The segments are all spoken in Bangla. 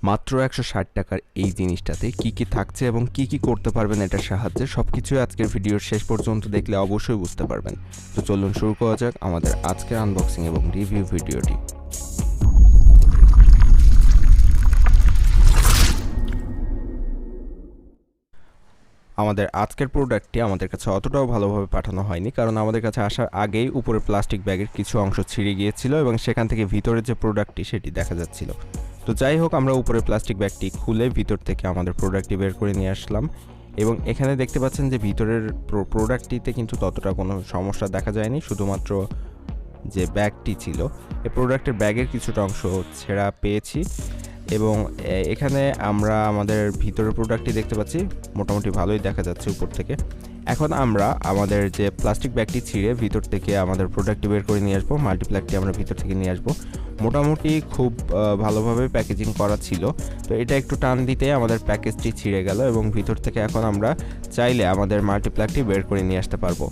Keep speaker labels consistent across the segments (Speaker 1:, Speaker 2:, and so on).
Speaker 1: মাত্র ১৬০ টাকার এই জিনিসটাতে কি কি থাকছে এবং কি কি করতে পারবেন এটার সাহায্যে সবকিছুই আজকের ভিডিওর শেষ পর্যন্ত দেখলে অবশ্যই বুঝতে পারবেন। তো চলুন শুরু করা যাক আমাদের আজকের আনবক্সিং এবং রিভিউ ভিডিওটি। আমাদের আজকের প্রোডাক্টটি আমাদের কাছে অতটাও ভালোভাবে পাঠানো হয়নি, কারণ আমাদের কাছে আসার আগেই উপরে প্লাস্টিক ব্যাগের কিছু অংশ ছিঁড়ে গিয়েছিল এবং সেখান থেকে ভিতরের যে প্রোডাক্টটি সেটি দেখা যাচ্ছিল। তো যাই হোক, আমরা উপরে প্লাস্টিক ব্যাগটি খুলে ভিতর থেকে আমাদের প্রোডাক্টটি বের করে নিয়ে আসলাম এবং এখানে দেখতে পাচ্ছেন যে ভিতরের প্রোডাক্টটিতে কিন্তু ততটা কোনো সমস্যা দেখা যায়নি, শুধুমাত্র যে ব্যাগটি ছিল এই প্রোডাক্টের ব্যাগের কিছুটা অংশ ছেঁড়া পেয়েছি এবং এখানে আমরা আমাদের ভিতরের প্রোডাক্টটি দেখতে পাচ্ছি মোটামুটি ভালোই দেখা যাচ্ছে উপর থেকে। এখন আমরা আমাদের যে প্লাস্টিক ব্যাগটি ছিঁড়ে ভিতর থেকে আমাদের প্রোডাক্টটি বের করে নিয়ে আসবো, মাল্টিপ্ল্যাগটি আমরা ভিতর থেকে নিয়ে আসবো। মোটামুটি খুব ভালোভাবে প্যাকেজিং করা ছিল, তো এটা একটু টান দিতে আমাদের প্যাকেজটি ছিঁড়ে গেল এবং ভিতর থেকে এখন আমরা চাইলে আমাদের মাল্টিপ্ল্যাগটি বের করে নিয়ে আসতে পারবো।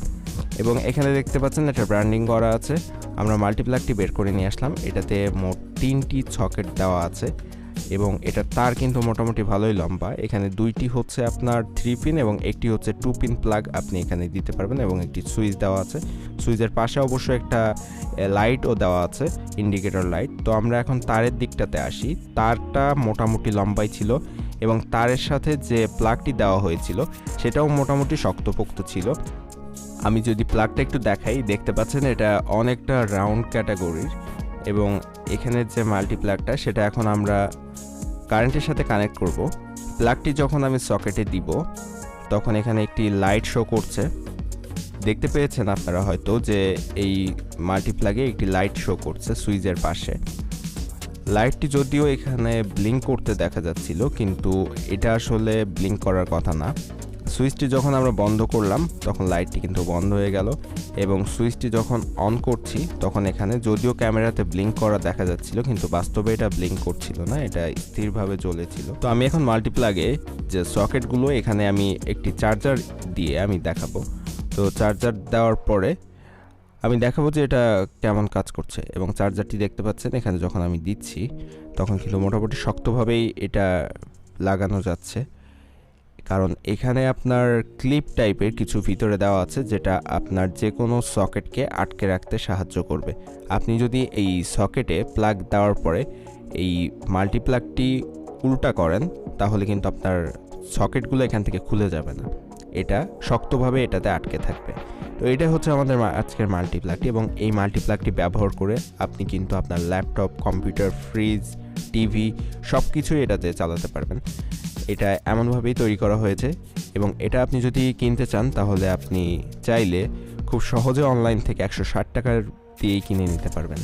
Speaker 1: এবং এখানে দেখতে পাচ্ছেন এটা ব্র্যান্ডিং করা আছে। আমরা মাল্টিপ্ল্যাগটি বের করে নিয়ে আসলাম, এটাতে মোট 3টি সকেট দেওয়া আছে এবং এটা তার কিন্তু মোটামুটি ভালোই লম্বা। এখানে 2টি হচ্ছে আপনার 3 পিন এবং একটি হচ্ছে 2 পিন প্লাগ আপনি এখানে দিতে পারবেন এবং একটি সুইচ দেওয়া আছে। সুইচের পাশে অবশ্যই একটা লাইটও দেওয়া আছে, ইন্ডিকেটর লাইট। তো আমরা এখন তারের দিকটাতে আসি। তারটা মোটামুটি লম্বাই ছিল এবং তারের সাথে যে প্লাগটি দেওয়া হয়েছিল সেটাও মোটামুটি শক্তপোক্ত ছিল। আমি যদি প্লাগটা একটু দেখাই, দেখতে পাচ্ছেন এটা অনেকটা রাউন্ড ক্যাটাগরির এবং এখানে যে মাল্টিপ্লাগটা সেটা এখন আমরা কারেন্টের সাথে কানেক্ট করব। প্লাগটি যখন আমি সকেটে দিব তখন এখানে একটি লাইট শো করছে, দেখতে পেয়েছেন আপনারা হয়তো যে এই মাল্টিপ্লাগে একটি লাইট শো করছে সুইচের পাশে। লাইটটি যদিও এখানে ব্লিঙ্ক করতে দেখা যাচ্ছিল, কিন্তু এটা আসলে ব্লিঙ্ক করার কথা না। সুইচটি যখন আমরা বন্ধ করলাম তখন লাইটটি কিন্তু বন্ধ হয়ে গেল এবং সুইচটি যখন অন করছি তখন এখানে যদিও ক্যামেরাতে ব্লিঙ্ক করা দেখা যাচ্ছিল, কিন্তু বাস্তবে এটা ব্লিঙ্ক করছিল না, এটা স্থিরভাবে জ্বলেছিল। তো আমি এখন মাল্টিপ্লাগে যে সকেটগুলো এখানে আমি একটি চার্জার দিয়ে আমি দেখাবো। তো চার্জার দেওয়ার পরে আমি দেখাবো যে এটা কেমন কাজ করছে এবং চার্জারটি দেখতে পাচ্ছেন এখানে যখন আমি দিচ্ছি তখন কিন্তু মোটামুটি শক্তভাবেই এটা লাগানো যাচ্ছে, কারণ এখানে আপনার ক্লিপ টাইপের কিছু ভিতরে দেওয়া আছে যেটা আপনার যে কোনো সকেটকে আটকে রাখতে সাহায্য করবে। আপনি যদি এই সকেটে প্লাগ দেওয়ার পরে এই মাল্টিপ্লাগটি উল্টা করেন তাহলে কিন্তু আপনার সকেটগুলো এখান থেকে খুলে যাবে না, এটা শক্তভাবে এটাতে আটকে থাকবে। তো এটা হচ্ছে আমাদের আজকের মাল্টিপ্লাগটি এবং এই মাল্টিপ্লাগটি ব্যবহার করে আপনি কিন্তু আপনার ল্যাপটপ, কম্পিউটার, ফ্রিজ, টিভি সব কিছুই এটাতে চালাতে পারবেন। এটা এমনভাবেই তৈরি করা হয়েছে এবং এটা আপনি যদি কিনতে চান তাহলে আপনি চাইলে খুব সহজে অনলাইন থেকে ১৬০ টাকার দিয়েই কিনে নিতে পারবেন।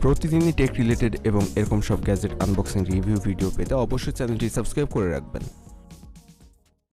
Speaker 1: প্রতিদিনই টেক রিলেটেড এবং এরকম সব গ্যাজেট আনবক্সিং রিভিউ ভিডিও পেতে অবশ্যই চ্যানেলটি সাবস্ক্রাইব করে রাখবেন।